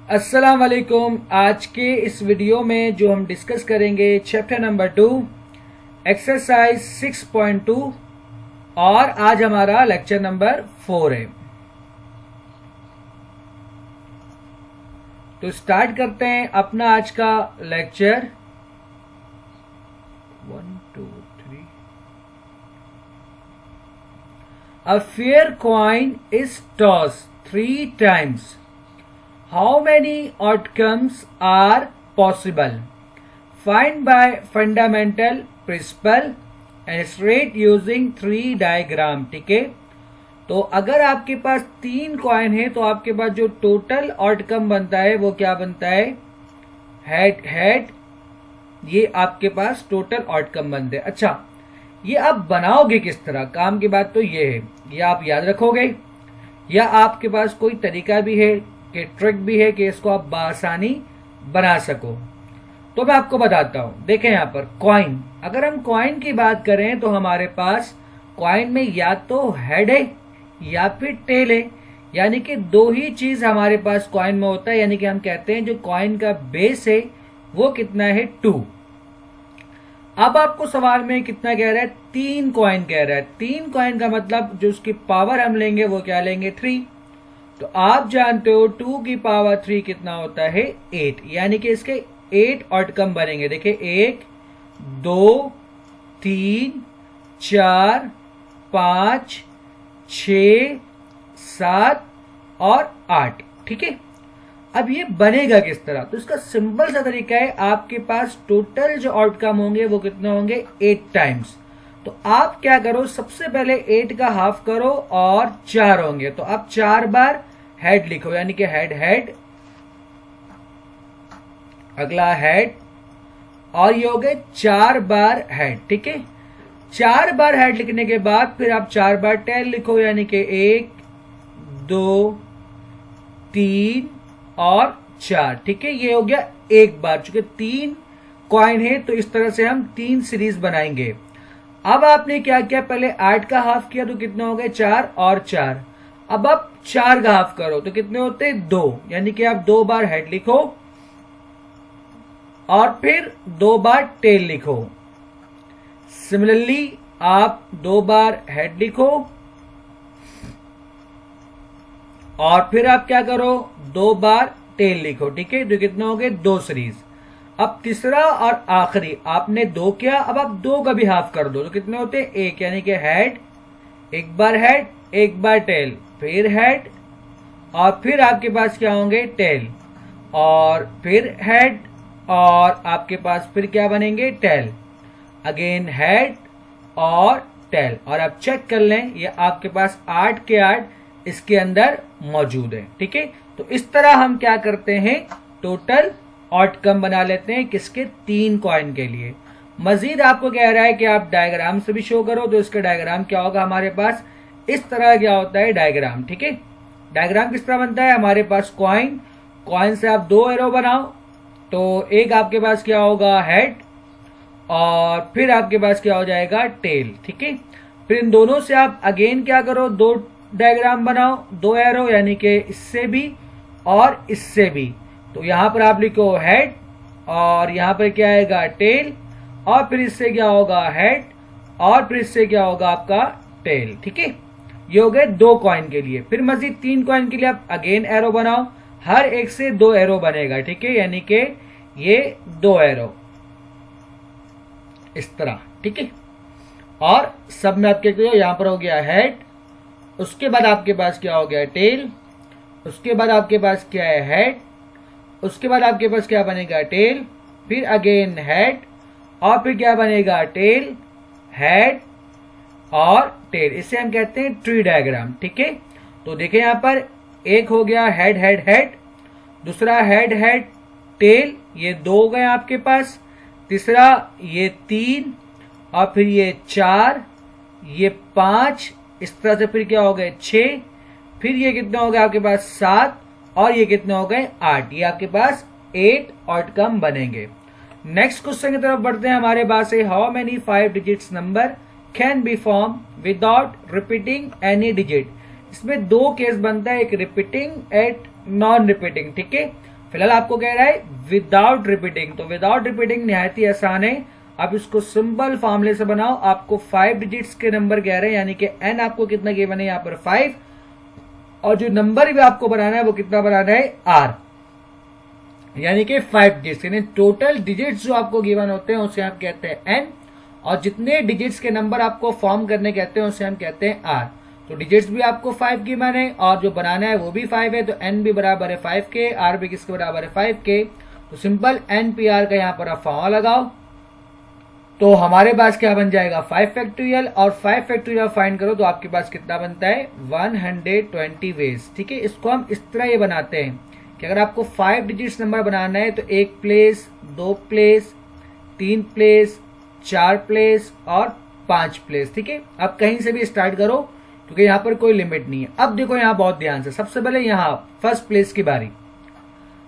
अस्सलाम वालेकुम। आज के इस वीडियो में जो हम डिस्कस करेंगे चैप्टर नंबर 2 एक्सरसाइज 6.2 और आज हमारा लेक्चर नंबर 4 है। तो स्टार्ट करते हैं अपना आज का lecture. 1 2 3 A fair coin is tossed 3 times. How many outcomes are possible? Find by fundamental principle and rate using 3 diagram। ठीक है, तो अगर आपके पास 3 कॉइन है तो आपके पास जो टोटल आउटकम बनता है वो क्या बनता है? Head head. ये आपके पास टोटल आउटकम बनते हैं। अच्छा, ये आप बनाओगे किस तरह? काम की बात तो ये है, ये आप याद रखोगे या आपके पास कोई तरीका भी है कि ट्रिक भी है कि इसको आप बआसानी बना सको? तो मैं आपको बताता हूं। देखें यहां पर कॉइन, अगर हम कॉइन की बात करें तो हमारे पास कॉइन में या तो हेड है या फिर टेल है, यानी कि दो ही चीज हमारे पास कॉइन में होता है। यानी कि हम कहते हैं जो कॉइन का बेस है वो कितना है? 2। अब आपको सवाल में कितना कह रहा है? 3 कॉइन कह रहा है। 3 कॉइन का मतलब जो उसकी पावर हम लेंगे वो क्या लेंगे? 3। तो आप जानते हो 2 की पावर 3 कितना होता है? 8। यानी कि इसके 8 आउटकम बनेंगे। देखिए 1 2 3 4 5 6 7 और 8। ठीक है, अब ये बनेगा किस तरह? तो इसका सिंपल सा तरीका है, आपके पास टोटल जो आउटकम होंगे वो कितने होंगे? 8 टाइम्स। तो आप क्या करो, सबसे पहले 8 का हाफ करो और 4 होंगे, तो आप 4 बार हेड लिखो, यानी कि हेड हेड, अगला हेड, और ये हो गए 4 बार हेड। ठीक है, 4 बार हेड लिखने के बाद फिर आप 4 बार टेल लिखो, यानी कि 1 2 3 और 4। ठीक है, ये हो गया एक बार। चूंकि 3 कॉइन है तो इस तरह से हम 3 सीरीज बनाएंगे। अब आपने क्या किया, पहले 8 का हाफ किया तो कितने हो गए? 4 और 4। अब आप 4 का हाफ करो तो कितने होते हैं? 2। यानी कि आप 2 बार हेड लिखो और फिर 2 बार टेल लिखो। सिमिलरली आप 2 बार हेड लिखो और फिर आप क्या करो? 2 बार टेल लिखो। ठीक है, तो कितने हो गए? 2 सीरीज। अब तीसरा और आखिरी आपने 2 किया, अब आप 2 का भी हाफ कर दो तो कितने होते हैं? 1। यानी कि हेड, एक बार हेड, एक बार टेल, फिर हेड, और फिर आपके पास क्या होंगे? टेल, और फिर हेड, और आपके पास फिर क्या बनेंगे? टेल, अगेन हेड और टेल। और आप चेक कर लें, ये आपके पास 8 के 8 इसके अंदर मौजूद है। ठीक है, तो इस तरह हम क्या करते हैं? टोटल आउटकम बना लेते हैं किसके? 3 कॉइन के लिए। मजीद आपको कह रहा है कि आप डायग्राम से भी शो करो, तो इसका डायग्राम क्या होगा हमारे पास? इस तरह क्या होता है डायग्राम। ठीक है, डायग्राम किस तरह बनता है? हमारे पास कॉइन, कॉइन से आप 2 एरो बनाओ, तो एक आपके पास क्या होगा? हेड, और फिर आपके पास क्या हो जाएगा? टेल। ठीक है, फिर इन दोनों से आप अगेन क्या करो? 2 डायग्राम बनाओ, 2 एरो, यानी कि इससे भी और इससे भी। तो यहां पर आप लिखो हेड, और यहां पर क्या आएगा? टेल, और फिर इससे क्या होगा? हेड, और फिर इससे क्या होगा? आपका टेल। ठीक है, ये हो गए 2 कॉइन के लिए। फिर मजीद 3 कॉइन के लिए आप अगेन एरो बनाओ, हर एक से 2 एरो बनेगा। ठीक है, यानी कि ये 2 एरो इस तरह। ठीक है, और सब में आपके यहां पर हो गया हेड, उसके बाद आपके पास क्या हो गया? टेल, उसके बाद आपके पास क्या है? हेड, उसके बाद आपके पास क्या बनेगा? टेल, फिर अगेन हेड, और फिर क्या बनेगा? टेल, हेड और टेल। इसे हम कहते हैं ट्री डायग्राम। ठीक है, तो देखें यहां पर एक हो गया हेड हेड हेड, दूसरा हेड हेड टेल, ये 2 हो गए आपके पास, तीसरा ये 3, और फिर ये 4, ये 5, इस तरह से फिर क्या हो गए? 6, फिर ये कितना हो गया आपके पास? 7, और ये कितने हो गए? 8। ये आपके पास 8 आउटकम बनेंगे। नेक्स्ट क्वेश्चन की तरफ बढ़ते हैं। हमारे पास है how many 5 digits number can be form without repeating any digit. इसमें 2 केस बनता है, एक रिपीटिंग एट नॉन रिपीटिंग। ठीक है, फिलहाल आपको कह रहा है विदाउट रिपीटिंग, तो विदाउट रिपीटिंग निहायत ही आसान है। आप इसको सिंपल फॉर्मूले से बनाओ। आपको 5 डिजिट्स के नंबर कह रहे हैं, यानी कि n आपको कितना गिवन है यहाँ पर 5, और जो नंबर भी आपको बनाना है वो कितना बनाना है r, यानी कि 5 डिजिट्स, यानी टोटल डिजिट्स जो आपको गिवन होते हैं उसे हम कहते हैं n, और जितने डिजिट्स के नंबर आपको फॉर्म करने कहते हैं उसे हम कहते हैं r। तो डिजिट्स भी आपको 5 गिवन है और जो बनाना है वो भी 5 है, तो n भी बराबर है 5 के, r भी किसके बराबर है 5 के। तो सिंपल NPR का यहाँ पर आप फॉर्मूला लगाओ, तो हमारे पास क्या बन जाएगा 5 फैक्टोरियल, और 5 फैक्टोरियल फाइंड करो तो आपके पास कितना बनता है 120 वेज। ठीक है, इसको हम इस तरह ये बनाते हैं कि अगर आपको 5 डिजिट्स नंबर बनाना है तो 1 प्लेस, 2 प्लेस, 3 प्लेस, 4 प्लेस और 5 प्लेस। ठीक है, आप कहीं से भी स्टार्ट करो क्योंकि यहाँ पर कोई लिमिट नहीं है। अब देखो यहाँ बहुत ध्यान से, सबसे पहले यहाँ फर्स्ट प्लेस की बारी,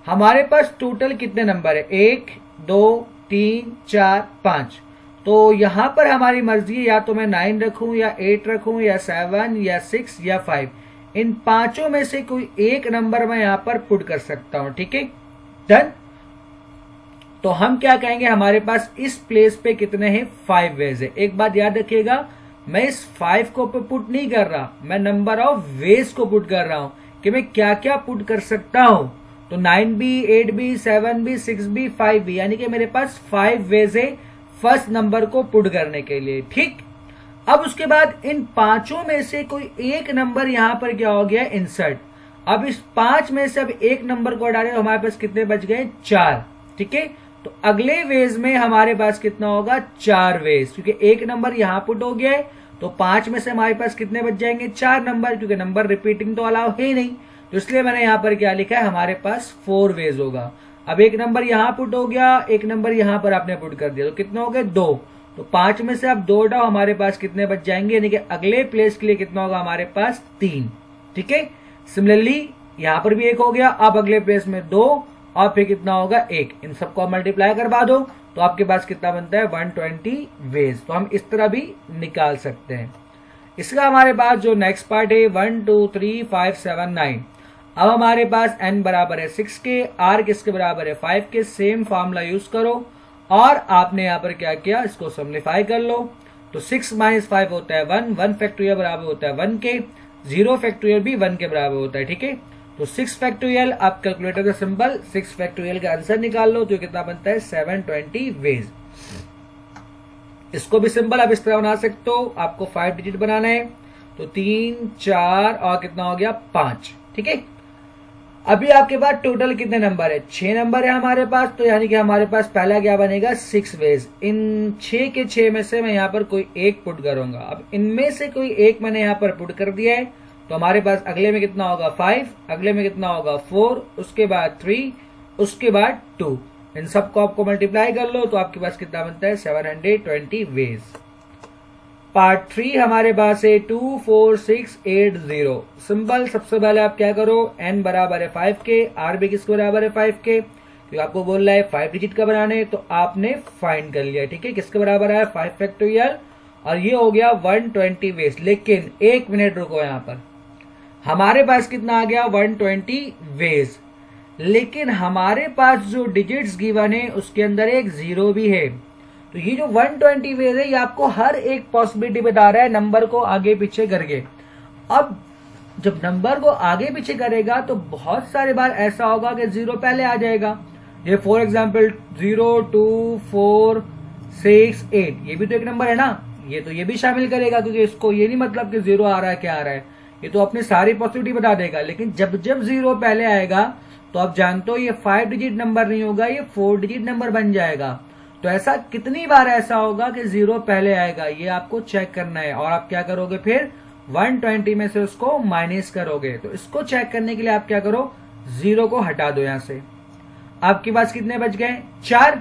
हमारे पास टोटल कितने नंबर है 1 2 3 4 5, तो यहां पर हमारी मर्जी है या तो मैं 9 रखूं या 8 रखूं या 7 या 6 या 5, इन पांचों में से कोई एक नंबर मैं यहां पर पुट कर सकता हूं। ठीक है, डन। तो हम क्या कहेंगे, हमारे पास इस प्लेस पे कितने हैं 5 वेज है। एक बात याद रखिएगा, मैं इस 5 को पुट नहीं कर रहा, मैं नंबर ऑफ वेज को पुट कर रहा हूं कि मैं क्या क्या पुट कर सकता हूं। तो 9 भी, 8 भी, 7 भी, 6 भी, 5 भी, यानी कि मेरे पास 5 वेज है फर्स्ट नंबर को पुट करने के लिए। ठीक, अब उसके बाद इन पांचों में से कोई एक नंबर यहां पर क्या हो गया इंसर्ट। अब इस 5 में से अब एक नंबर को हटा रहे तो हमारे पास कितने बच गए 4। ठीक है, तो अगले वेज में हमारे पास कितना होगा 4 वेज, क्योंकि एक नंबर यहां पुट हो गया है तो 5 में से हमारे पास कितने बच जाएंगे 4 नंबर, क्योंकि नंबर रिपीटिंग तो अलाउ है नहीं, तो इसलिए मैंने यहां पर क्या लिखा है हमारे पास 4 वेज होगा। अब एक नंबर यहां पुट हो गया, एक नंबर यहां पर आपने पुट कर दिया, तो कितना हो गए 2, तो 5 में से आप 2 हटाओ, हमारे पास कितने बच जाएंगे, यानी कि अगले प्लेस के लिए कितना होगा हमारे पास 3। ठीक है, सिमिलरली यहां पर भी 1 हो गया, अब अगले प्लेस में 2 और फिर कितना होगा 1, इन सबको मल्टीप्लाई करवा दो तो आपके पास कितना बनता है 120 वेज। तो हम इस तरह भी निकाल सकते हैं। इसका हमारे पास जो नेक्स्ट पार्ट है 1 2 3 5 7 9, अब हमारे पास n बराबर है 6 के, r किसके बराबर है 5 के, सेम फॉर्मूला यूज करो और आपने यहां पर क्या किया इसको सिंप्लीफाई कर लो। तो 6 माइनस 5 होता है 1, 1 फैक्टोरियल बराबर होता है 1 के, 0 फैक्टोरियल भी 1 के बराबर होता है। ठीक है, तो 6 फैक्टोरियल, आप कैलकुलेटर का सिंबल 6 फैक्टोरियल का आंसर निकाल लो, तो कितना बनता है 720 वेज। इसको भी सिंबल आप इस तरह बना सकते हो, आपको 5 डिजिट बनाना है तो 3 4 और कितना हो गया 5। ठीक है, अभी आपके पास टोटल कितने नंबर है 6 नंबर है हमारे पास, तो यानी कि हमारे पास पहला क्या बनेगा 6 वेज। इन 6 के 6 में से मैं यहां पर कोई एक पुट करूंगा। अब इनमें से कोई एक मैंने यहां पर पुट कर दिया है, तो हमारे पास अगले में कितना होगा 5, अगले में कितना होगा 4, उसके बाद 3, उसके बाद 2, इन सबको आपको मल्टीप्लाई कर लो तो आपके पास कितना बनता है 720 वेज। पार्ट 3 हमारे पास है 2 4 6 8 0। सिंपल, सबसे पहले आप क्या करो, n बराबर है 5 के, r भी किसके बराबर है 5 के, क्योंकि आपको बोल रहा है 5 डिजिट का बनाने, तो आपने फाइंड कर लिया। ठीक है, किसके बराबर है 5 फैक्टोरियल, और ये हो गया 120 वेज। लेकिन 1 मिनट रुको, यहाँ पर हमारे पास कितना आ गया 120 वेज, लेकिन हमारे पास जो डिजिट्स गिवन है उसके अंदर एक 0 भी है। तो ये जो 120 वेज है ये आपको हर एक पॉसिबिलिटी बता रहा है नंबर को आगे पीछे करके। अब जब नंबर को आगे पीछे करेगा तो बहुत सारे बार ऐसा होगा कि 0 पहले आ जाएगा। ये फॉर एग्जांपल 0 2 4 6 8, ये भी तो एक नंबर है ना, ये भी शामिल करेगा, क्योंकि इसको ये नहीं मतलब कि 0 आ रहा है क्या आ रहा है, ये तो अपनी सारी पॉसिबिलिटी बता देगा। लेकिन जब जब 0 पहले आएगा तो आप जानते हो ये 5 डिजिट नंबर नहीं होगा, ये 4 डिजिट नंबर बन जाएगा। तो ऐसा कितनी बार ऐसा होगा कि 0 पहले आएगा, ये आपको चेक करना है। और आप क्या करोगे, फिर 120 में से उसको माइनस करोगे। तो इसको चेक करने के लिए आप क्या करो, 0 को हटा दो यहां से। आपके पास कितने बच गए 4,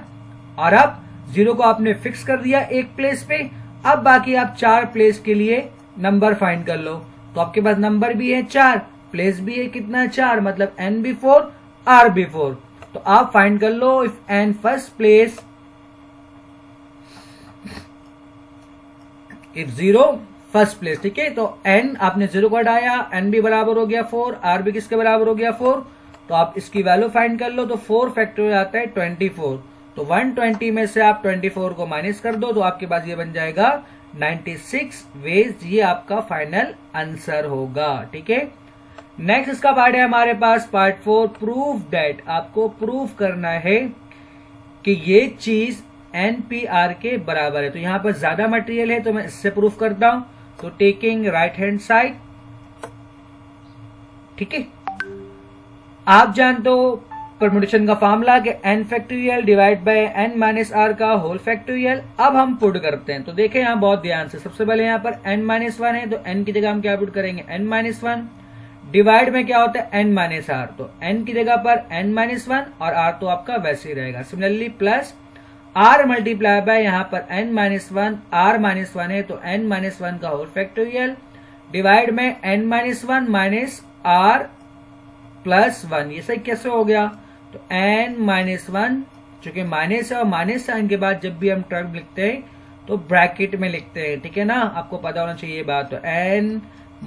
और अब 0 को आपने फिक्स कर दिया एक प्लेस पे। अब बाकी आप 4 प्लेस के लिए नंबर फाइंड कर लो। तो आपके पास नंबर भी है 4, प्लेस भी है कितना 4, मतलब n भी 4 r भी 4। तो आप फाइंड कर लो if n first place, if 0 first place. ठीक है, तो n आपने 0 को हटाया, n भी बराबर हो गया 4, r भी किसके बराबर हो गया 4, तो आप इसकी वैल्यू फाइंड कर लो, तो 4 फैक्टोरियल आता है 24। तो 120 में से आप 24 को माइनस कर दो तो आपके पास ये बन जाएगा 96 वेज। ये आपका फाइनल आंसर होगा। ठीक है, नेक्स्ट इसका पार्ट है हमारे पास पार्ट 4, प्रूव दैट। आपको प्रूव करना है कि ये चीज NPR के बराबर है। तो यहां पर ज्यादा मटेरियल है तो मैं इससे प्रूफ करता हूं। तो टेकिंग राइट हैंड साइड, ठीक है, आप जानते हो परम्यूटेशन का फॉर्मूला कि n factorial divide by n minus r का होल फैक्टोरियल। अब हम पुट करते हैं, तो देखें यहां बहुत ध्यान से। सबसे पहले यहां पर n माइनस 1 है तो n की जगह हम क्या पुट करेंगे, n माइनस 1। डिवाइड में क्या होता है n माइनस r, तो n की जगह पर n माइनस 1 और r तो आपका वैसे ही रहेगा। Similarly plus r multiply by यहाँ पर n माइनस 1, r माइनस 1 है तो n माइनस 1 का होल फैक्टोरियल डिवाइड में n minus 1 minus r plus 1। ये सही कैसे हो गया, तो n माइनस 1 चूंकि माइनस है और माइनस साइन के बाद जब भी हम टर्म लिखते हैं तो ब्रैकेट में लिखते हैं। ठीक है ना, आपको पता होना चाहिए ये बात। तो n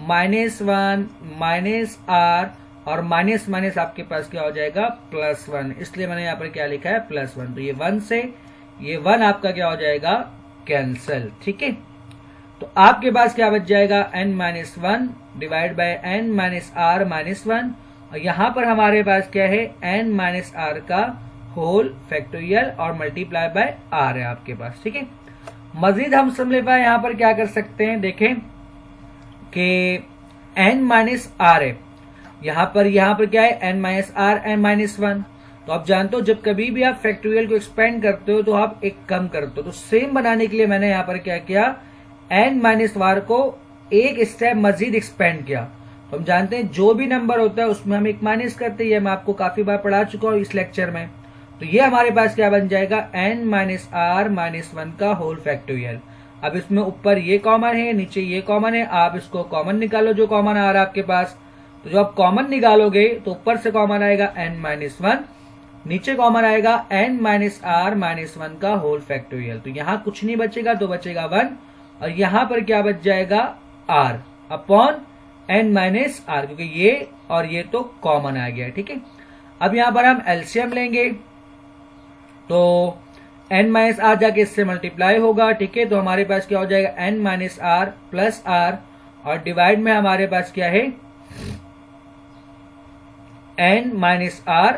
माइनस 1 माइनस r और माइनस माइनस आपके पास क्या हो जाएगा, प्लस 1। इसलिए मैंने यहाँ पर क्या लिखा है, प्लस 1। तो ये 1 से ये 1 आपका क्या हो जाएगा, कैंसल। ठीक है, तो आपके पास क्या बच जाएगा, n minus 1 divide by n minus r minus 1। और यहां पर हमारे पास क्या है, n माइनस r का होल फैक्टोरियल और मल्टीप्लाई बाय r है आपके पास। ठीक है, मजीद हम सिंपलीफाई यहां पर क्या कर सकते हैं, देखें कि n माइनस r है, यहां पर क्या है, n minus r n minus 1। तो आप जानते हो जब कभी भी आप फैक्टोरियल को एक्सपेंड करते हो तो आप एक कम करते हो। तो सेम बनाने के लिए मैंने यहां पर क्या किया, n माइनस r को एक स्टेप मजीद एक्सपेंड किया। तो हम जानते हैं जो भी नंबर होता है उसमें हम एक माइनस करते हैं, मैं आपको काफी बार पढ़ा चुका हूं इस लेक्चर में। तो ये हमारे पास क्या बन जाएगा, n माइनस r माइनस 1 का होल फैक्टोरियल। अब इसमें ऊपर ये कॉमन है, नीचे ये कॉमन है, आप इसको कॉमन निकालो जो कॉमन आ रहा है आपके पास। तो जो आप कॉमन निकालोगे तो ऊपर से कॉमन आएगा n माइनस 1, नीचे कॉमन आएगा n माइनस r माइनस 1 का होल फैक्टोरियल। तो यहां कुछ नहीं बचेगा तो बचेगा 1, और यहां पर क्या बच जाएगा, r upon n minus r, क्योंकि ये और ये तो कॉमन आ गया। ठीक है, अब यहां पर हम एलसीएम लेंगे तो n माइनस r जाके इससे मल्टीप्लाई होगा। ठीक है, तो हमारे पास क्या हो जाएगा, n minus r plus r, और डिवाइड में हमारे पास क्या है, n माइनस r,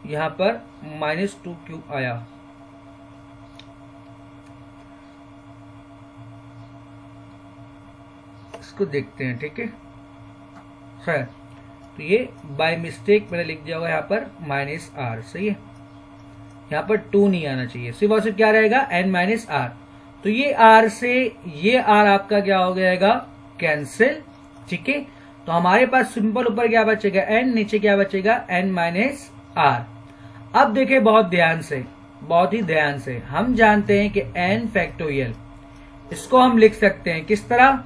यहां पर माइनस 2 क्यों आया, इसको देखते हैं। ठीक है, खैर तो ये बाय मिस्टेक मैंने लिख दिया होगा यहाँ पर माइनस r, सही है, यहाँ पर 2 नहीं आना चाहिए, सिर्फ और सिर्फ क्या रहेगा, n माइनस r। तो ये r से ये r आपका क्या हो जाएगा, कैंसिल। ठीक है, तो हमारे पास सिंपल ऊपर क्या बचेगा, n, नीचे क्या बचेगा, n माइनस r। अब देखें बहुत ध्यान से, बहुत ही ध्यान से, हम जानते हैं कि n फैक्टोरियल इसको हम लिख सकते हैं किस तरह,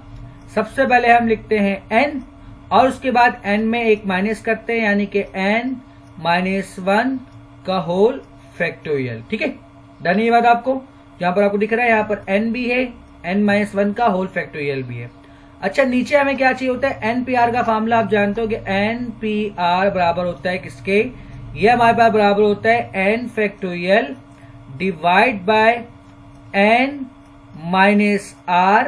सबसे पहले हम लिखते हैं n और उसके बाद n में एक माइनस करते हैं, यानी कि n माइनस 1 का होल फैक्टोरियल। ठीक है, डन ये बात आपको, यहां पर आपको दिख रहा है, यहां पर n भी है, n माइनस 1 का होल फैक्टोरियल भी है। अच्छा, नीचे हमें क्या चाहिए होता है, NPR का फार्मूला आप जानते हो कि NPR बराबर होता है किसके, ये हमारे पास बराबर होता है n factorial divide by n minus r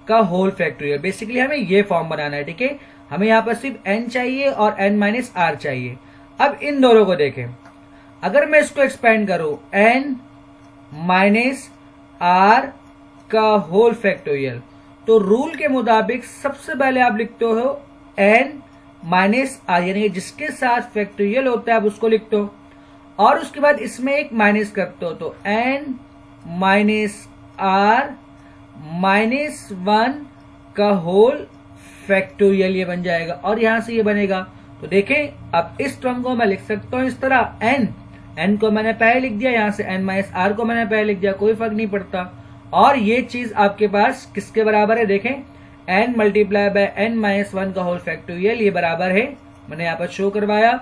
का होल फैक्टोरियल। बेसिकली हमें ये फॉर्म बनाना है। ठीक है, हमें यहाँ पर सिर्फ n चाहिए और n माइनस r चाहिए। अब इन दोनों को देखें, अगर मैं इसको एक्सपेंड करूं n माइनस r का होल फैक्टोरियल, तो रूल के मुताबिक सबसे पहले आप लिखते हो n माइनस r, यानी जिसके साथ फैक्टोरियल होता है आप उसको लिखते हो, और उसके बाद इसमें एक माइनस करते हो, तो n माइनस r माइनस 1 का होल फैक्टोरियल ये बन जाएगा, और यहां से ये बनेगा। तो देखें अब इस टर्म को मैं लिख सकता हूं इस तरह, n को मैंने पहले लिख दिया, यहां से n माइनस r को मैंने पहले लिख दिया, कोई फर्क नहीं पड़ता। और ये चीज आपके पास किसके बराबर है, देखें n multiply by n minus 1 का होल फैक्टोरियल, ये बराबर है, मैंने यहाँ पर शो करवाया,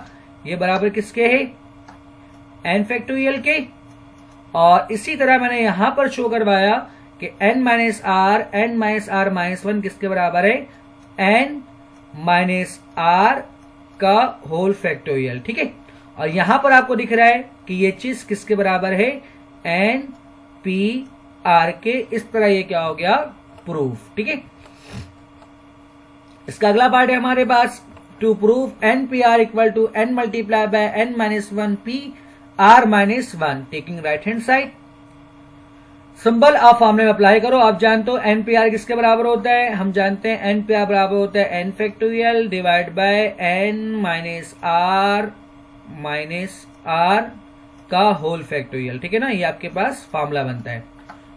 ये बराबर किसके है, n फैक्टोरियल के। और इसी तरह मैंने यहां पर शो करवाया कि n माइनस r माइनस 1 किसके बराबर है, n माइनस r का होल फैक्टोरियल, ठीक है। और यहां पर आपको दिख रहा है कि ये चीज किसके बराबर है, एन पी आर के। इस तरह ये क्या हो गया, प्रूफ, ठीक है। इसका अगला पार्ट है हमारे पास, to prove N P R equal to N multiply by N minus one P R minus one, taking right hand side. Symbol आप फॉर्मूले में अप्लाई करो। आप जानते हो एन पी आर किसके बराबर होता है, हम जानते हैं एन पी आर बराबर होता है N factorial divide by N minus R का होल फैक्टोरियल, ठीक है ना। ये आपके पास फॉर्मूला बनता है।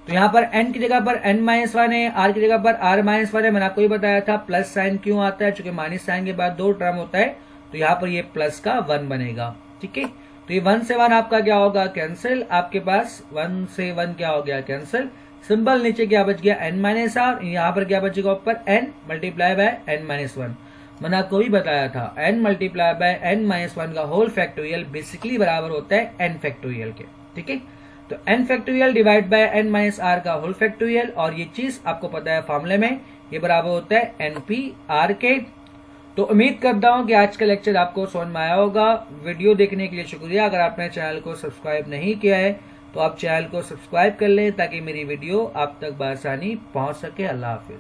तो यहां पर n की जगह पर n माइनस वन है, r की जगह पर r माइनस वन है। मैंने आपको ये बताया था प्लस साइन क्यों आता है, चूंकि माइनस साइन के बाद दो टर्म होता है, तो यहाँ पर ये प्लस का 1 बनेगा, ठीक है। तो ये 1 से 1 आपका क्या होगा, कैंसिल। आपके पास 1 से 1 क्या हो गया, कैंसिल। सिंबल नीचे क्या बच गया, n माइनस आर, यहाँ पर क्या बचेगा ऊपर n multiply by n minus one. मैंने आपको भी बताया था n multiply by n minus one का होल फैक्टोरियल बेसिकली बराबर होता है n फैक्टोरियल के, ठीक है। तो n factorial divide by n minus R का होल फैक्टोरियल, और ये चीज आपको पता है फॉर्मूले में, ये बराबर होता है npr के। तो उम्मीद करता हूं कि आज का लेक्चर आपको समझ में आया होगा। वीडियो देखने के लिए शुक्रिया। अगर आपने चैनल को सब्सक्राइब नहीं किया है तो आप चैनल को सब्सक्राइब कर लें ताकि मेरी वीडियो आप तक बआसानी पहुंच सके। अल्लाह हाफिज।